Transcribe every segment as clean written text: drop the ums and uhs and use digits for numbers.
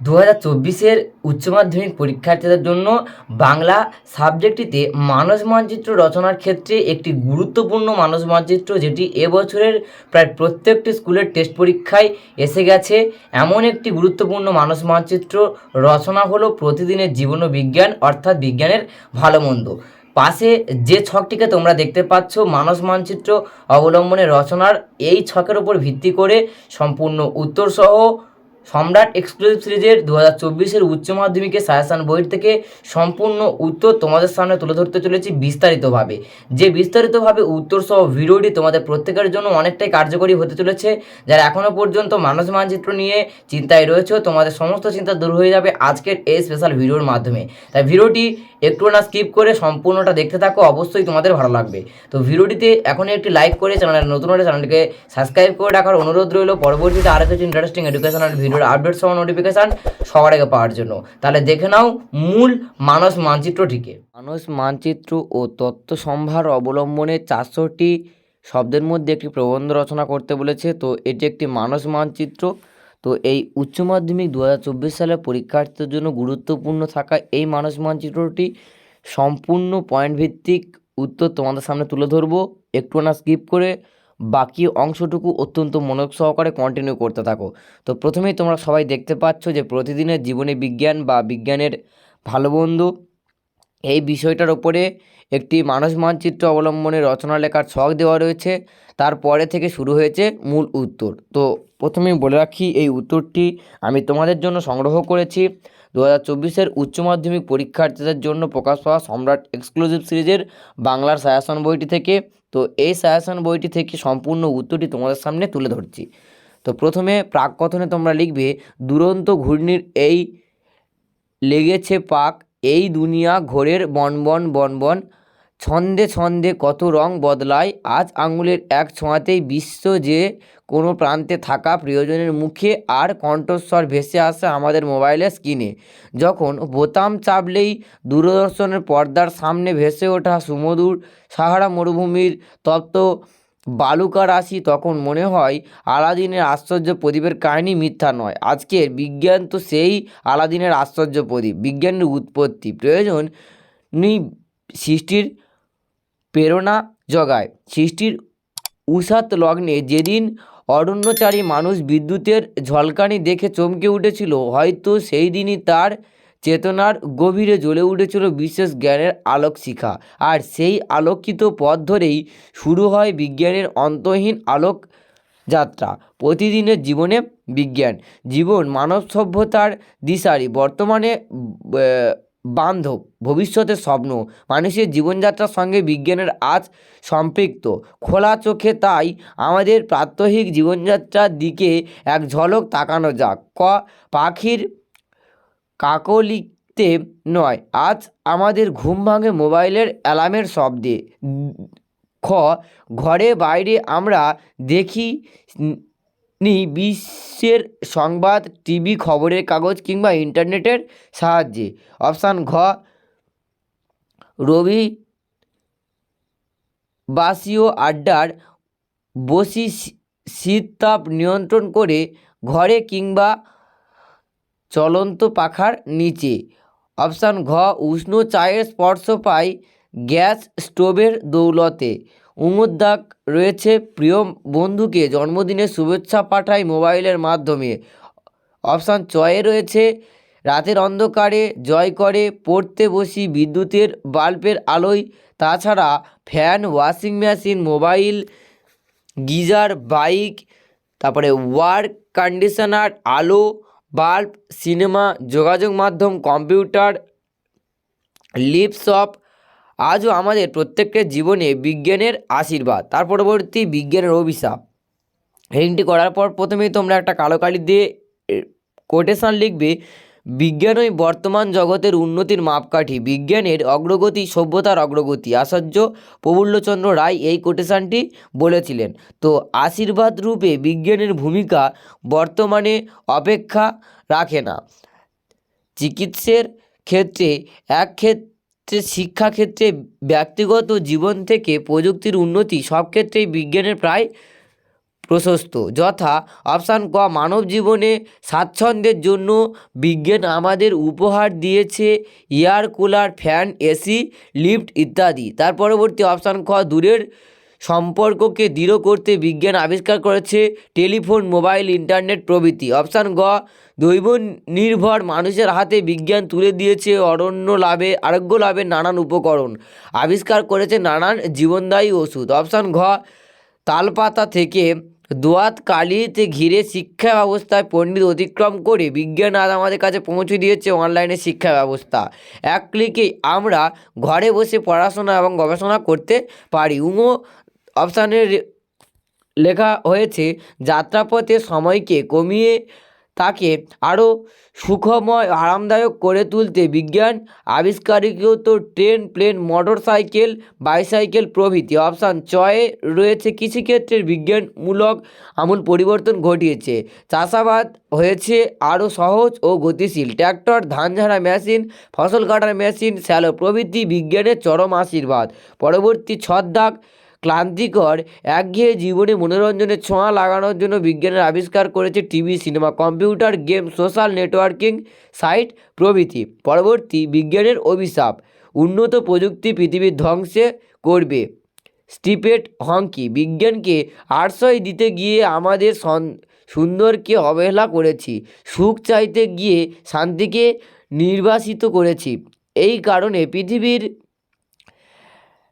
2024-এর উচ্চ মাধ্যমিক পরীক্ষার্থীদের জন্য বাংলা সাবজেক্টটিতে মানস মানচিত্র রচনার ক্ষেত্রে একটি গুরুত্বপূর্ণ মানস মানচিত্র, যেটি এবছরের প্রায় প্রত্যেকটি স্কুলের টেস্ট পরীক্ষায় এসে গেছে। এমন একটি গুরুত্বপূর্ণ মানস মানচিত্র রচনা হলো প্রতিদিনের জীবন ও বিজ্ঞান, অর্থাৎ বিজ্ঞানের ভালো মন্দ। পাশে যে ছকটিকে তোমরা দেখতে পাচ্ছ মানস মানচিত্র অবলম্বনে রচনার, এই ছকের উপর ভিত্তি করে সম্পূর্ণ উত্তরসহ সম্রাট এক্সক্লুসিভ সিরিজের 2024-এর উচ্চ মাধ্যমিকের সাজেশান বই থেকে সম্পূর্ণ উত্তর তোমাদের সামনে তুলে ধরতে চলেছি বিস্তারিতভাবে। যে বিস্তারিতভাবে উত্তর সহ ভিডিওটি তোমাদের প্রত্যেকের জন্য অনেকটাই কার্যকরী হতে চলেছে। যারা এখনও পর্যন্ত মানস মানচিত্র নিয়ে চিন্তায় রয়েছে, তোমাদের সমস্ত চিন্তা দূর হয়ে যাবে আজকের এই স্পেশাল ভিডিওর মাধ্যমে। তাই ভিডিওটি একটু না স্কিপ করে সম্পূর্ণটা দেখতে থাকো, অবশ্যই তোমাদের ভালো লাগবে। তো ভিডিওটিতে এখনই একটি লাইক করে চ্যানেলের নতুন হলে চ্যানেলটিকে সাবস্ক্রাইব করে রাখার অনুরোধ রইল, পরবর্তীতে আরও কিছু ইন্টারেস্টিং এডুকেশনাল ভিডিওর আপডেট সহ নোটিফিকেশান সবার আগে পাওয়ার জন্য। তাহলে দেখে নাও মূল মানস মানচিত্রটিকে। মানস মানচিত্র ও তত্ত্ব সম্ভার অবলম্বনে 400টি শব্দের মধ্যে একটি প্রবন্ধ রচনা করতে বলেছে। তো এটি একটি মানস মানচিত্র। তো এই উচ্চ মাধ্যমিক 2024 সালের পরীক্ষার্থীদের জন্য গুরুত্বপূর্ণ থাকা এই মানস মানচিত্রটি সম্পূর্ণ পয়েন্ট ভিত্তিক উত্তর তোমাদের সামনে তুলে ধরবো, একটু না স্কিপ করে। বাকি অংশটুকু অত্যন্ত মনোযোগ সহকারে কন্টিনিউ করতে থাকো। তো প্রথমেই তোমরা সবাই দেখতে পাচ্ছ যে প্রতিদিনের জীবনে বিজ্ঞান বা বিজ্ঞানের ভালো বন্ধু, এই বিষয়টার ওপরে একটি মানস মানচিত্র অবলম্বনে রচনা লেখার ছক দেওয়া রয়েছে। তারপরে থেকে শুরু হয়েছে মূল উত্তর। তো প্রথমেই বলে রাখি, এই উত্তরটি আমি তোমাদের জন্য সংগ্রহ করেছি 2024-এর উচ্চ মাধ্যমিক পরীক্ষার্থীদের জন্য প্রকাশ পাওয়া সম্রাট এক্সক্লুসিভ সিরিজের বাংলার সাজেশন বইটি থেকে। তো এই সাজেশন বইটি থেকে সম্পূর্ণ উত্তরটি তোমাদের সামনে তুলে ধরছি। তো প্রথমে প্রাককথনে তোমরা লিখবে, দুরন্ত ঘূর্ণির এই লেগেছে পাক, এই দুনিয়া ঘোরের বনবন বনবন, ছন্দে ছন্দে কত রং বদলায়, আজ আঙুলের এক ছোঁয়াতেই বিশ্ব যে কোনো প্রান্তে থাকা প্রিয়জনের মুখে আর কণ্ঠস্বর ভেসে আসে আমাদের মোবাইলের স্ক্রিনে। যখন বোতাম চাপলেই দূরদর্শনের পর্দার সামনে ভেসে ওঠা সুমধুর সাহারা মরুভূমির তপ্ত বালুকা রাশি, তখন মনে হয় আলাদিনের আশ্চর্য প্রদীপের কাহিনী মিথ্যা নয়। আজকের বিজ্ঞান তো সেই আলাদিনের আশ্চর্য প্রদীপ। বিজ্ঞানের উৎপত্তি প্রয়োজন নেই, সৃষ্টির প্রেরণা জগায়। সৃষ্টির উষাত লগ্নে যেদিন অরণ্যচারী মানুষ বিদ্যুতের ঝলকানি দেখে চমকে উঠেছিল, হয়তো সেই দিনই তার চেতনার গভীরে জ্বলে উঠেছিল বিশেষ জ্ঞানের আলোক শিখা। আর সেই আলোকিত পথ ধরেই শুরু হয় বিজ্ঞানের অন্তহীন আলোক যাত্রা। প্রতিদিনের জীবনে বিজ্ঞান, জীবন মানব সভ্যতার দিশারি, বর্তমানে বান্ধব, ভবিষ্যতের স্বপ্ন। মানুষের জীবনযাত্রার সঙ্গে বিজ্ঞানের আজ সম্পৃক্ত। খোলা চোখে তাই আমাদের প্রাত্যহিক জীবনযাত্রার দিকে এক ঝলক তাকানো যাক। পাখির কাকলিতে নয়, আজ আমাদের ঘুম ভাঙে মোবাইলের অ্যালার্মের শব্দে। খ, ঘরে বাইরে আমরা দেখি নি বিশ্বের সংবাদ টিভি, খবরের কাগজ কিংবা ইন্টারনেটের সাহায্যে। অপশান ঘ, রবি বাসীয় আড্ডার বসি শীত তাপ নিয়ন্ত্রণ করে ঘরে কিংবা চলন্ত পাখার নিচে। অপশান ঘ, উষ্ণ চায়ের স্পর্শ পাই গ্যাস স্টোভের দৌলতে। দাগ রয়েছে, প্রিয় বন্ধুকে জন্মদিনের শুভেচ্ছা পাঠাই মোবাইলের মাধ্যমে। অপশান চয়ে রয়েছে, রাতের অন্ধকারে জয় করে পড়তে বসি বিদ্যুতের বাল্বের আলোয়। তাছাড়া fan, washing machine, mobile, geyser, bike, তারপরে ওয়ার কন্ডিশনার, আলো, বাল্ব, সিনেমা, যোগাযোগ মাধ্যম, কম্পিউটার, লিপসপ আজও আমাদের প্রত্যেকের জীবনে বিজ্ঞানের আশীর্বাদ। তার পরবর্তী বিজ্ঞানের অভিশাপ। হেডিংটি করার পর প্রথমেই তোমরা একটা কালো কালি দিয়ে কোটেশান লিখবে, বিজ্ঞানই বর্তমান জগতের উন্নতির মাপকাঠি, বিজ্ঞানের অগ্রগতি সভ্যতার অগ্রগতি। আচার্য প্রফুল্লচন্দ্র রায় এই কোটেশানটি বলেছিলেন। তো আশীর্বাদ রূপে বিজ্ঞানের ভূমিকা বর্তমানে অপেক্ষা রাখে না। চিকিৎসার ক্ষেত্রে, শিক্ষাক্ষেত্রে, ব্যক্তিগত জীবন থেকে প্রযুক্তির উন্নতি, সব ক্ষেত্রেই বিজ্ঞানের প্রায় প্রশস্ত, যথা অপশান ক মানব জীবনে স্বাচ্ছন্দ্যের জন্য বিজ্ঞান আমাদের উপহার দিয়েছে air cooler, fan, AC, lift ইত্যাদি। তার পরবর্তী অপশান খ দূরের সম্পর্ককে দৃঢ় করতে বিজ্ঞান আবিষ্কার করেছে টেলিফোন, মোবাইল, ইন্টারনেট প্রভৃতি। অপশান গ দৈব নির্ভর মানুষের হাতে বিজ্ঞান তুলে দিয়েছে আরোগ্য লাভের নানান উপকরণ, আবিষ্কার করেছে নানান জীবনদায়ী ওষুধ। অপশান ঘ তালপাতা থেকে দোয়াত কালিতে ঘিরে শিক্ষা ব্যবস্থায় পণ্ডিত অতিক্রম করে বিজ্ঞান আজ আমাদের কাছে পৌঁছে দিয়েছে অনলাইনে শিক্ষা ব্যবস্থা। এক ক্লিকে আমরা ঘরে বসে পড়াশোনা এবং গবেষণা করতে পারি। অপশানের লেখা হয়েছে যাত্রাপথে সময়কে কমিয়ে তাকে আরও সুখময় আরামদায়ক করে তুলতে বিজ্ঞান আবিষ্কারকৃত train, plane, motorcycle, bicycle প্রভৃতি। অপশান চয়ে রয়েছে কৃষিক্ষেত্রের বিজ্ঞানমূলক আমূল পরিবর্তন ঘটিয়েছে, চাষাবাদ হয়েছে আরও সহজ ও গতিশীল, ট্র্যাক্টর, ধান ঝাড়া মেশিন, ফসল কাটার মেশিন, শ্যালো প্রভৃতি বিজ্ঞানের চরম আশীর্বাদ। পরবর্তী ছদ্মাক ক্লান্তিকর একঘেয়ে জীবনে মনোরঞ্জনের ছোঁয়া লাগানোর জন্য বিজ্ঞানের আবিষ্কার করেছে TV, cinema, computer, game, social networking site প্রভৃতি। পরবর্তী বিজ্ঞানের অভিশাপ, উন্নত প্রযুক্তি পৃথিবীর ধ্বংসে করবে। স্টিফেন হকিং বিজ্ঞানকে আশ্রয় দিতে গিয়ে আমাদের সুন্দরকে অবহেলা করেছি, সুখ চাইতে গিয়ে শান্তিকে নির্বাসিত করেছি। এই কারণে পৃথিবীর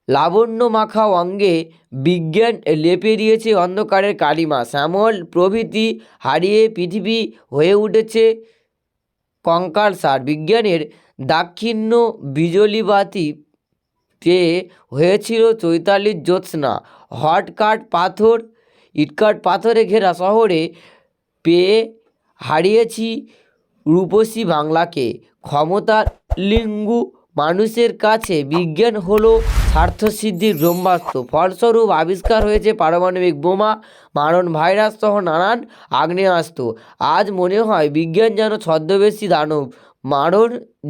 লাবণ্য মাখা অঙ্গে বিজ্ঞান লেপে দিয়েছে অন্ধকারের কালিমা, শ্যামল প্রভৃতি হারিয়ে পৃথিবী হয়ে উঠেছে কঙ্কালসার। বিজ্ঞানের দাক্ষিণ্য বিজলিবাতি পেয়ে হয়েছিল চৈতালির জ্যোৎস্না, ইটকাট পাথরে ঘেরা শহরে পেয়ে হারিয়েছি রূপসী বাংলাকে। ক্ষমতার লিঙ্গু মানুষের কাছে বিজ্ঞান হলো স্বার্থসিদ্ধির ব্রহ্মাস্ত্র। ফলস্বরূপ আবিষ্কার হয়েছে পারমাণবিক বোমা, মারণ ভাইরাস সহ নানান আগ্নেয়াস্ত্র। আজ মনে হয় বিজ্ঞান যেন ছদ্মবেশী দানব, মারণ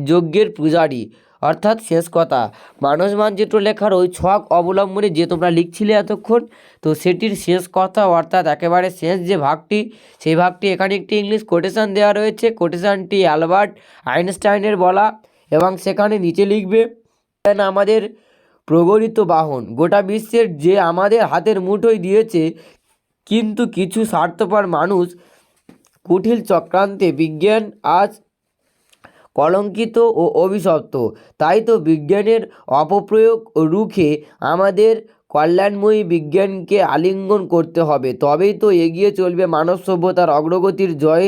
যজ্ঞের পূজারী। অর্থাৎ শেষ কথা, মানস মানচিত্র লেখার ওই ছক অবলম্বনে যে তোমরা লিখছিলে এতক্ষণ, তো সেটির শেষ কথা অর্থাৎ একেবারে শেষ যে ভাগটি, সেই ভাগটি এখানে একটি ইংলিশ কোটেশন দেওয়া রয়েছে। কোটেশনটি অ্যালবার্ট আইনস্টাইনের বলা এবং সেখানে নিচে লিখবে আমাদের প্রগলিত বাহন, গোটা বিশ্বের যে আমাদের হাতের মুঠোয় দিয়েছে, কিন্তু কিছু স্বার্থপর মানুষ কুটিল চক্রান্তে বিজ্ঞান আজ কলঙ্কিত ও অভিশপ্ত। তাই তো বিজ্ঞানের অপপ্রয়োগ রুখে আমাদের কল্যাণময়ী বিজ্ঞানকে আলিঙ্গন করতে হবে, তবেই তো এগিয়ে চলবে মানব সভ্যতার অগ্রগতির জয়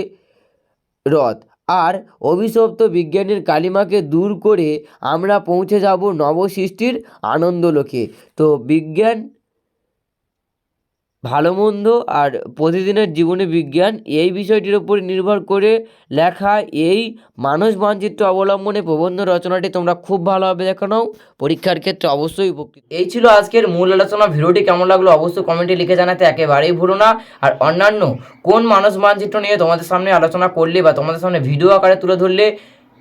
রথ। আর অভিশপ্ত বিজ্ঞানের কালিমাকে দূর করে আমরা পৌঁছে যাব নবসৃষ্টির আনন্দলোকে। তো বিজ্ঞান ভালো মন্দ আর প্রতিদিনের জীবনে বিজ্ঞান, এই বিষয়টির উপর নির্ভর করে লেখা এই মানস মানচিত্র অবলম্বনে প্রবন্ধ রচনাটি তোমরা খুব ভালোভাবে দেখে নাও, পরীক্ষার ক্ষেত্রে অবশ্যই উপকৃত। এই ছিল আজকের মূল আলোচনা। ভিডিওটি কেমন লাগলো অবশ্যই কমেন্টে লিখে জানাতে একেবারেই ভুলো না। আর অন্যান্য কোন মানস মানচিত্র নিয়ে তোমাদের সামনে আলোচনা করলে বা তোমাদের সামনে ভিডিও আকারে তুলে ধরলে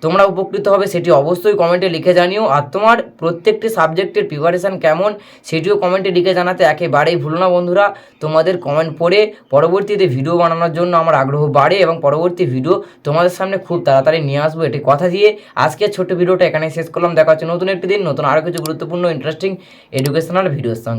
তোমরা উপকৃত হবে সেটি অবশ্যই কমেন্টে লিখে জানিও। আর তোমার প্রত্যেকটি সাবজেক্টের প্রিপারেশান কেমন সেটিও কমেন্টে লিখে জানাতে একেবারেই ভুলো না বন্ধুরা। তোমাদের কমেন্ট পড়ে পরবর্তীতে ভিডিও বানানোর জন্য আমার আগ্রহ বাড়ে এবং পরবর্তী ভিডিও তোমাদের সামনে খুব তাড়াতাড়ি নিয়ে আসবো, এটি কথা দিয়ে আজকের ছোট্ট ভিডিওটা এখানে শেষ করলাম। দেখা হচ্ছে নতুন একটি দিন নতুন আরও কিছু গুরুত্বপূর্ণ ইন্টারেস্টিং এডুকেশনাল ভিডিওর সঙ্গে।